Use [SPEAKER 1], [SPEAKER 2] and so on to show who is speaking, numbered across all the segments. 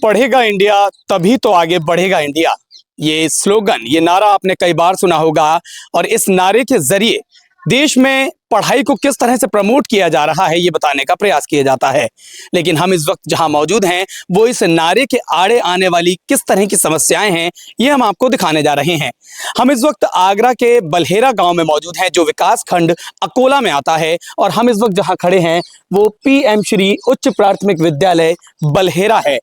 [SPEAKER 1] पढ़ेगा इंडिया तभी तो आगे बढ़ेगा इंडिया। ये स्लोगन, ये नारा आपने कई बार सुना होगा और इस नारे के जरिए देश में पढ़ाई को किस तरह से प्रमोट किया जा रहा है ये बताने का प्रयास किया जाता है। लेकिन हम इस वक्त जहां मौजूद हैं वो इस नारे के आड़े आने वाली किस तरह की समस्याएं हैं ये हम आपको दिखाने जा रहे हैं। हम इस वक्त आगरा के बलहेरा गांव में मौजूद हैं जो विकास खंड अकोला में आता है और हम इस वक्त जहां खड़े हैं वो पीएम श्री उच्च प्राथमिक विद्यालय बलहेरा है।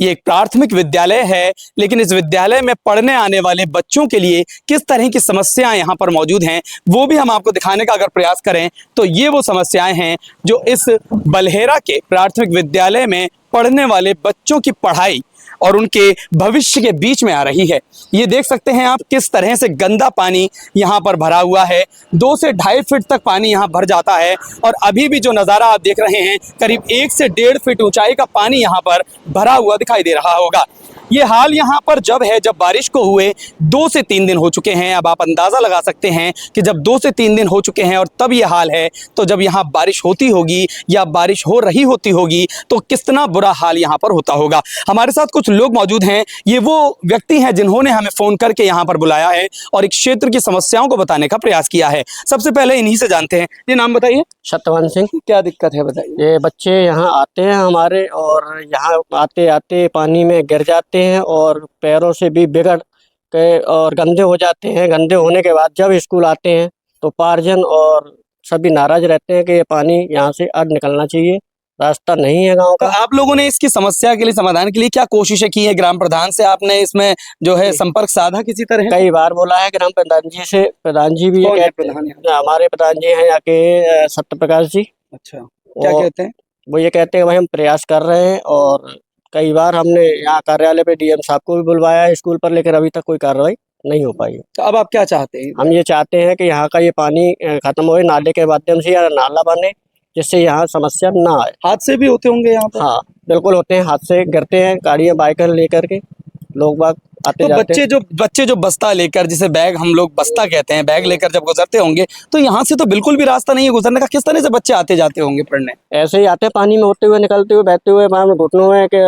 [SPEAKER 1] ये एक प्राथमिक विद्यालय है, लेकिन इस विद्यालय में पढ़ने आने वाले बच्चों के लिए किस तरह की समस्याएं यहाँ पर मौजूद हैं वो भी हम आपको दिखाने का अगर प्रयास करें तो ये वो समस्याएं हैं जो इस बलहेरा के प्राथमिक विद्यालय में पढ़ने वाले बच्चों की पढ़ाई और उनके भविष्य के बीच में आ रही है। ये देख सकते हैं आप किस तरह से गंदा पानी यहाँ पर भरा हुआ है। 2 से 2.5 फीट तक पानी यहाँ भर जाता है और अभी भी जो नज़ारा आप देख रहे हैं करीब 1 से 1.5 फीट ऊंचाई का पानी यहाँ पर भरा हुआ दिखाई दे रहा होगा। ये हाल यहाँ पर जब बारिश को हुए 2 से 3 दिन हो चुके हैं। अब आप अंदाज़ा लगा सकते हैं कि जब 2 से 3 दिन हो चुके हैं और तब ये हाल है तो जब यहाँ बारिश होती होगी या बारिश हो रही होती होगी तो कितना बुरा हाल यहाँ पर होता होगा। हमारे साथ कुछ लोग मौजूद हैं। ये वो व्यक्ति हैं जिन्होंने हमें फ़ोन करके यहाँ पर बुलाया है और एक क्षेत्र की समस्याओं को बताने का प्रयास किया है। सबसे पहले इन्हीं से जानते हैं। ये नाम बताइए।
[SPEAKER 2] सत्यवान सिंह।
[SPEAKER 1] क्या दिक्कत है बताइए।
[SPEAKER 2] ये बच्चे यहाँ आते हैं हमारे और यहाँ आते आते पानी में गिर जाते हैं और पैरों से भी बिगड़ के और गंदे हो जाते हैं। गंदे होने के बाद जब स्कूल आते हैं तो पार्जन और सभी नाराज रहते हैं कि ये पानी यहाँ से अब निकलना चाहिए, रास्ता नहीं है गांव
[SPEAKER 1] तो
[SPEAKER 2] का।
[SPEAKER 1] आप लोगों ने इसकी समस्या के लिए समाधान के लिए क्या कोशिशें की है? ग्राम प्रधान से आपने इसमें संपर्क साधा किसी तरह?
[SPEAKER 2] कई बार बोला है ग्राम प्रधान जी से। प्रधान जी भी ये कहते हैं, हमारे प्रधान जी हैं यहाँ के सत्य प्रकाश जी।
[SPEAKER 1] अच्छा, क्या कहते हैं?
[SPEAKER 2] वो ये कहते हैं भाई हम प्रयास कर रहे हैं और कई बार हमने यहाँ कार्यालय पे डीएम साहब को भी बुलवाया है स्कूल पर, लेकिन अभी तक कोई कार्रवाई नहीं हो पाई।
[SPEAKER 1] तो अब आप क्या चाहते हैं?
[SPEAKER 2] हम ये चाहते हैं कि यहाँ का ये पानी खत्म हो, नाले के माध्यम से या नाला बने जिससे यहाँ समस्या ना आए।
[SPEAKER 1] हादसे भी होते होंगे यहाँ पर?
[SPEAKER 2] हाँ बिल्कुल होते हैं, हादसे गिरते हैं गाड़ियाँ बाइकर लेकर के लोग बाग आते
[SPEAKER 1] तो
[SPEAKER 2] जाते
[SPEAKER 1] बच्चे जो बस्ता लेकर, जिसे बैग हम लोग बस्ता कहते हैं, बैग लेकर जब गुजरते होंगे तो यहाँ से तो बिल्कुल भी रास्ता नहीं है गुजरने का। किस तरह से बच्चे आते जाते होंगे पढ़ने?
[SPEAKER 2] ऐसे ही आते हैं पानी में होते हुए, निकलते हुए, बहते हुए, वहाँ में घुटनों में के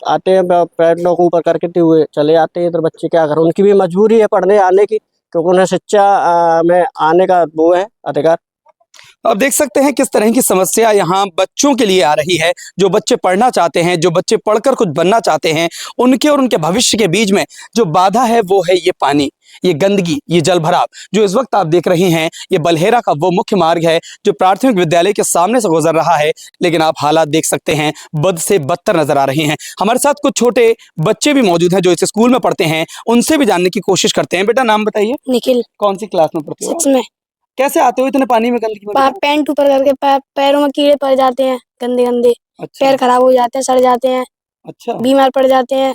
[SPEAKER 2] आते हैं, पैरों को ऊपर करके हुए चले आते हैं। इधर बच्चे क्या करें, उनकी भी मजबूरी है पढ़ने आने की, क्योंकि उन्हें शिक्षा में आने का वो है अधिकार।
[SPEAKER 1] अब देख सकते हैं किस तरह की समस्या यहाँ बच्चों के लिए आ रही है। जो बच्चे पढ़ना चाहते हैं, जो बच्चे पढ़कर कुछ बनना चाहते हैं, उनके और उनके भविष्य के बीच में जो बाधा है वो है ये पानी, ये गंदगी, ये जल भराव। जो इस वक्त आप देख रहे हैं ये बलहेरा का वो मुख्य मार्ग है जो प्राथमिक विद्यालय के सामने से गुजर रहा है, लेकिन आप हालात देख सकते हैं बद से बदतर नजर आ रहे हैं। हमारे साथ कुछ छोटे बच्चे भी मौजूद हैं जो इस स्कूल में पढ़ते हैं, उनसे भी जानने की कोशिश करते हैं। बेटा नाम बताइए।
[SPEAKER 3] निखिल।
[SPEAKER 1] कौन सी क्लास में पढ़ते हो?
[SPEAKER 3] 6 में।
[SPEAKER 1] कैसे आते हो इतने पानी में, गंदगी में?
[SPEAKER 3] पैंट ऊपर करके पैरों में कीड़े पड़ जाते हैं गंदे गंदे।
[SPEAKER 1] अच्छा।
[SPEAKER 3] पैर खराब हो जाते हैं, सड़ जाते हैं।
[SPEAKER 1] अच्छा।
[SPEAKER 3] बीमार पड़ जाते हैं,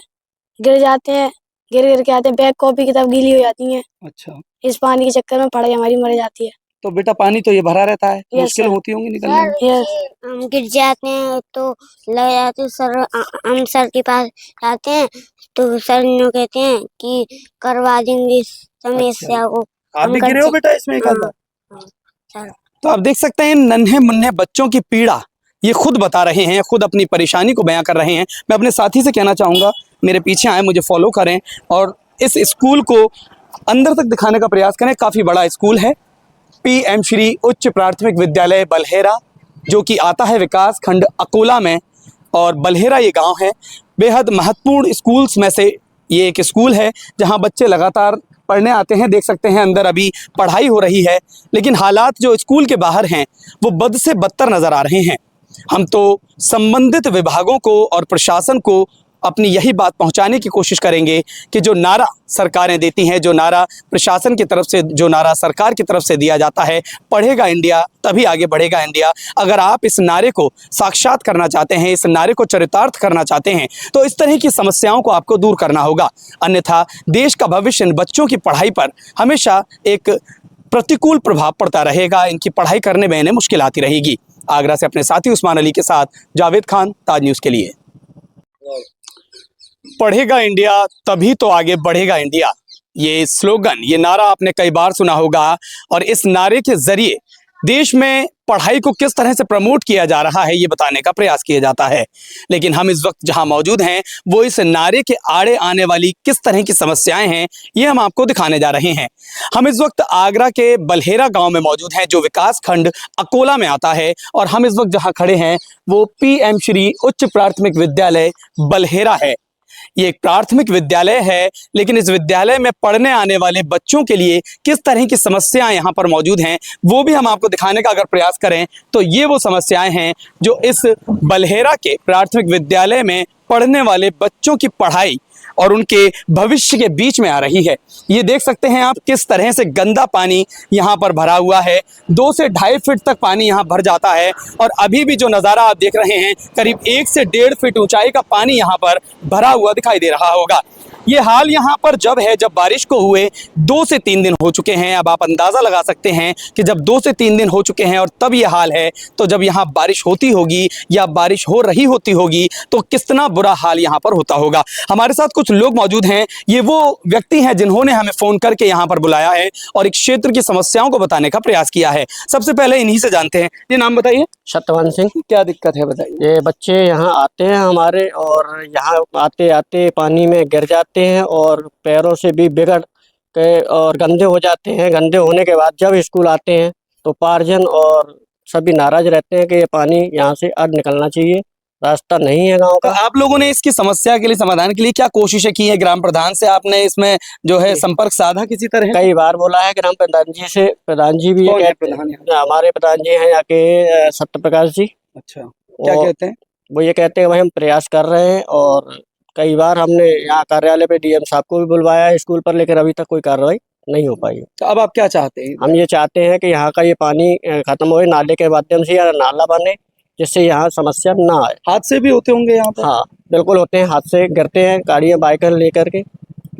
[SPEAKER 3] गिर जाते हैं, गिर के आते हैं, बैग कॉपी किताब गीली हो जाती हैं।
[SPEAKER 1] अच्छा।
[SPEAKER 3] इस पानी के चक्कर में पढ़ाई हमारी मर जाती है।
[SPEAKER 1] तो बेटा पानी तो ये भरा रहता है, मुश्किल
[SPEAKER 3] सर।
[SPEAKER 1] होती होंगी निकलने में?
[SPEAKER 3] यस।
[SPEAKER 4] हम गिर जाते हैं तो लग जाते हैं सर, हम सर के पास जाते हैं तो सर ने कहते हैं कि करवा देंगे इस समस्या को।
[SPEAKER 1] आप भी गिरे हो बेटा इसमें एक आधा?
[SPEAKER 4] सर।
[SPEAKER 1] तो आप देख सकते हैं नन्हे मुन्ने बच्चों की पीड़ा ये खुद बता रहे हैं, खुद अपनी परेशानी को बयां कर रहे हैं। मैं अपने साथी से कहना चाहूँगा मेरे पीछे आए, मुझे फॉलो करें और इस स्कूल को अंदर तक दिखाने का प्रयास करें। काफ़ी बड़ा स्कूल है, पीएम श्री उच्च प्राथमिक विद्यालय बलहेरा, जो कि आता है विकास खंड अकोला में और बलहेरा ये गाँव है। बेहद महत्वपूर्ण स्कूल्स में से ये एक स्कूल है जहाँ बच्चे लगातार पढ़ने आते हैं। देख सकते हैं अंदर अभी पढ़ाई हो रही है, लेकिन हालात जो स्कूल के बाहर हैं वो बद से बदतर नज़र आ रहे हैं। हम तो संबंधित विभागों को और प्रशासन को अपनी यही बात पहुंचाने की कोशिश करेंगे कि जो नारा सरकारें देती हैं, जो नारा प्रशासन की तरफ से, जो नारा सरकार की तरफ से दिया जाता है, पढ़ेगा इंडिया तभी आगे बढ़ेगा इंडिया, अगर आप इस नारे को साक्षात करना चाहते हैं, इस नारे को चरितार्थ करना चाहते हैं तो इस तरह की समस्याओं को आपको दूर करना होगा। अन्यथा देश का भविष्य इन बच्चों की पढ़ाई पर हमेशा एक प्रतिकूल प्रभाव पड़ता रहेगा, इनकी पढ़ाई करने में इन्हें मुश्किल आती रहेगी। आगरा से अपने साथी उस्मान अली के साथ जावेद खान, ताज न्यूज़ के लिए। पढ़ेगा इंडिया तभी तो आगे बढ़ेगा इंडिया। ये स्लोगन, ये नारा आपने कई बार सुना होगा और इस नारे के जरिए देश में पढ़ाई को किस तरह से प्रमोट किया जा रहा है ये बताने का प्रयास किया जाता है। लेकिन हम इस वक्त जहां मौजूद हैं वो इस नारे के आड़े आने वाली किस तरह की समस्याएं हैं ये हम आपको दिखाने जा रहे हैं। हम इस वक्त आगरा के बलहेरा गांव में मौजूद हैं जो विकास खंड अकोला में आता है, और हम इस वक्त जहां खड़े हैं वो पीएम श्री उच्च प्राथमिक विद्यालय बलहेरा है। ये एक प्राथमिक विद्यालय है, लेकिन इस विद्यालय में पढ़ने आने वाले बच्चों के लिए किस तरह की समस्याएं यहाँ पर मौजूद हैं वो भी हम आपको दिखाने का अगर प्रयास करें तो ये वो समस्याएं हैं जो इस बलहेरा के प्राथमिक विद्यालय में पढ़ने वाले बच्चों की पढ़ाई और उनके भविष्य के बीच में आ रही है। ये देख सकते हैं आप किस तरह से गंदा पानी यहाँ पर भरा हुआ है। 2 से 2.5 फीट तक पानी यहाँ भर जाता है, और अभी भी जो नज़ारा आप देख रहे हैं करीब 1 से 1.5 फीट ऊंचाई का पानी यहाँ पर भरा हुआ दिखाई दे रहा होगा। ये हाल यहाँ पर जब बारिश को हुए 2 से 3 दिन हो चुके हैं। अब आप अंदाज़ा लगा सकते हैं कि जब 2 से 3 दिन हो चुके हैं और तब ये हाल है, तो जब यहाँ बारिश होती होगी या बारिश हो रही होती होगी तो कितना बुरा हाल यहाँ पर होता होगा। हमारे साथ कुछ लोग मौजूद हैं। ये वो व्यक्ति हैं जिन्होंने हमें फ़ोन करके यहाँ पर बुलाया है और एक क्षेत्र की समस्याओं को बताने का प्रयास किया है। सबसे पहले इन्हीं से जानते हैं। ये नाम बताइए।
[SPEAKER 2] सत्यवान सिंह।
[SPEAKER 1] क्या दिक्कत है बताइए।
[SPEAKER 2] ये बच्चे यहाँ आते हैं हमारे, और यहाँ आते आते पानी में गिर जाते हैं और पैरों से भी बिगड़ के और गंदे हो जाते हैं। गंदे होने के बाद जब स्कूल आते हैं तो पार्जन और सभी नाराज रहते हैं कि ये पानी यहाँ से अब निकलना चाहिए, रास्ता नहीं है गांव
[SPEAKER 1] तो
[SPEAKER 2] का।
[SPEAKER 1] आप लोगों ने इसकी समस्या के लिए समाधान के लिए क्या कोशिशें की है? ग्राम प्रधान से आपने इसमें जो है संपर्क साधा किसी तरह?
[SPEAKER 2] कई बार बोला है ग्राम प्रधान जी से। प्रधान जी भी ये
[SPEAKER 1] कौन है
[SPEAKER 2] कहते
[SPEAKER 1] प्रधान
[SPEAKER 2] हैं, हमारे प्रधान जी हैं यहाँ के सत्य प्रकाश जी।
[SPEAKER 1] अच्छा, क्या
[SPEAKER 2] और
[SPEAKER 1] कहते हैं?
[SPEAKER 2] वो ये कहते हैं भाई हम प्रयास कर रहे हैं, और कई बार हमने यहाँ कार्यालय पे डीएम साहब को भी बुलवाया है स्कूल पर, लेकिन अभी तक कोई कार्रवाई नहीं हो पाई है।
[SPEAKER 1] तो अब आप क्या चाहते हैं?
[SPEAKER 2] हम ये चाहते हैं कि यहाँ का ये पानी खत्म हो, नाले के माध्यम से या नाला बने जिससे यहाँ समस्या ना आए।
[SPEAKER 1] हादसे भी होते होंगे यहाँ पर?
[SPEAKER 2] हाँ बिल्कुल होते हैं, हाथ से गिरते हैं गाड़ियाँ बाइकर लेकर के,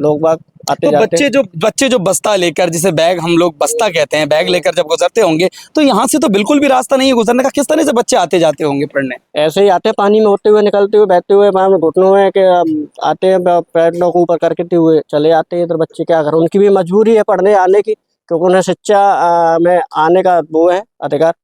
[SPEAKER 2] लोग बाग आते
[SPEAKER 1] तो
[SPEAKER 2] जाते हैं।
[SPEAKER 1] बच्चे जो बस्ता लेकर, जिसे बैग हम लोग बस्ता कहते हैं, बैग लेकर जब गुजरते होंगे तो यहाँ से तो बिल्कुल भी रास्ता नहीं है गुजरने का। किस तरह से बच्चे आते जाते होंगे पढ़ने?
[SPEAKER 2] ऐसे ही आते हैं पानी में होते हुए, निकलते हुए, बहते हुए, वहाँ में घुटनों में के आते हैं, पैर को ऊपर करके हुए चले आते हैं। इधर बच्चे क्या करें, उनकी भी मजबूरी है पढ़ने आने की, क्योंकि उन्हें शिक्षा में आने का वो है अधिकार।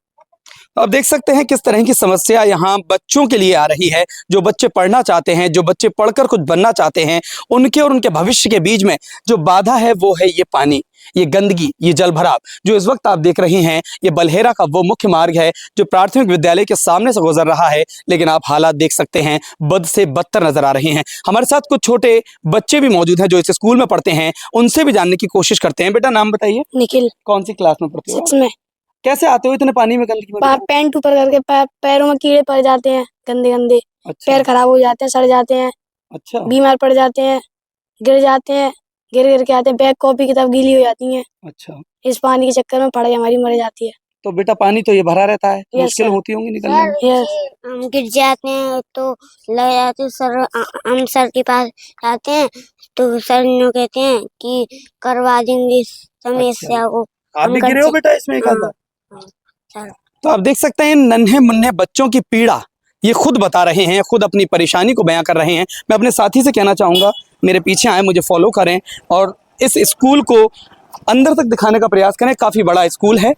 [SPEAKER 1] अब देख सकते हैं किस तरह की समस्या यहाँ बच्चों के लिए आ रही है। जो बच्चे पढ़ना चाहते हैं, जो बच्चे पढ़कर कुछ बनना चाहते हैं, उनके और उनके भविष्य के बीच में जो बाधा है वो है ये पानी, ये गंदगी, ये जल भराव। जो इस वक्त आप देख रहे हैं ये बलहेरा का वो मुख्य मार्ग है जो प्राथमिक विद्यालय के सामने से गुजर रहा है, लेकिन आप हालात देख सकते हैं बद से बदतर नजर आ रहे हैं। हमारे साथ कुछ छोटे बच्चे भी मौजूद हैं जो इस स्कूल में पढ़ते हैं, उनसे भी जानने की कोशिश करते हैं। बेटा नाम बताइए।
[SPEAKER 3] निखिल।
[SPEAKER 1] कौन सी क्लास में पढ़ते हो?
[SPEAKER 3] 6 में।
[SPEAKER 1] कैसे आते हो इतने पानी में, गंदगी में?
[SPEAKER 3] पैंट ऊपर करके पैरों में कीड़े पड़ जाते हैं, गंदे गंदे
[SPEAKER 1] अच्छा,
[SPEAKER 3] पैर खराब हो जाते हैं, सड़ जाते हैं,
[SPEAKER 1] अच्छा,
[SPEAKER 3] बीमार पड़ जाते हैं, गिर जाते हैं, गिर के आते हैं, बैग कॉपी किताब गीली हो जाती हैं।
[SPEAKER 1] अच्छा।
[SPEAKER 3] इस पानी के चक्कर में पढ़ाई हमारी मर जाती है।
[SPEAKER 1] तो बेटा पानी तो ये भरा रहता है,
[SPEAKER 3] Yes,
[SPEAKER 1] मुश्किल
[SPEAKER 3] sir.
[SPEAKER 1] होती होंगी निकलने में?
[SPEAKER 3] यस।
[SPEAKER 4] हम गिर जाते हैं तो लग जाते सर, हम सर के पास जाते हैं तो सर ने कहते हैं कि करवा देंगे इस समस्या को।
[SPEAKER 1] आप भी
[SPEAKER 4] हम
[SPEAKER 1] गिरे हो
[SPEAKER 4] कर-
[SPEAKER 1] बेटा इसमें एक आध बार?
[SPEAKER 4] सर
[SPEAKER 1] तो आप देख सकते हैं नन्हे मुन्ने बच्चों की पीड़ा ये खुद बता रहे हैं, खुद अपनी परेशानी को बयां कर रहे हैं। मैं अपने साथी से कहना चाहूँगा मेरे पीछे आए, मुझे फॉलो करें और इस स्कूल को अंदर तक दिखाने का प्रयास करें। काफ़ी बड़ा स्कूल है,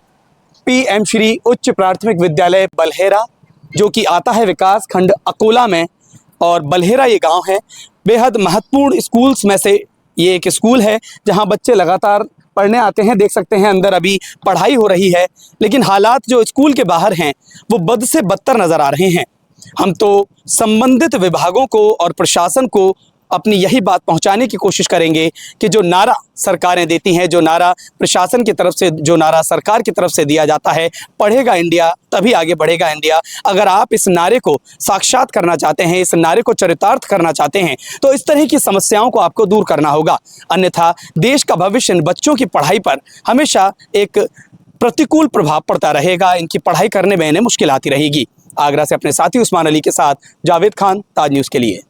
[SPEAKER 1] पीएम श्री उच्च प्राथमिक विद्यालय बलहेरा, जो कि आता है विकास खंड अकोला में, और बलहेरा ये गांव है। बेहद महत्वपूर्ण स्कूल्स में से ये एक स्कूल है जहां बच्चे लगातार पढ़ने आते हैं। देख सकते हैं अंदर अभी पढ़ाई हो रही है, लेकिन हालात जो स्कूल के बाहर हैं वो बद से बदतर नज़र आ रहे हैं। हम तो संबंधित विभागों को और प्रशासन को अपनी यही बात पहुंचाने की कोशिश करेंगे कि जो नारा सरकारें देती हैं, जो नारा प्रशासन की तरफ से, जो नारा सरकार की तरफ से दिया जाता है, पढ़ेगा इंडिया तभी आगे बढ़ेगा इंडिया, अगर आप इस नारे को साक्षात करना चाहते हैं, इस नारे को चरितार्थ करना चाहते हैं, तो इस तरह की समस्याओं को आपको दूर करना होगा। अन्यथा देश का भविष्य इन बच्चों की पढ़ाई पर हमेशा एक प्रतिकूल प्रभाव पड़ता रहेगा, इनकी पढ़ाई करने में इन्हें मुश्किल आती रहेगी। आगरा से अपने साथी उस्मान अली के साथ जावेद खान, ताज न्यूज़ के लिए।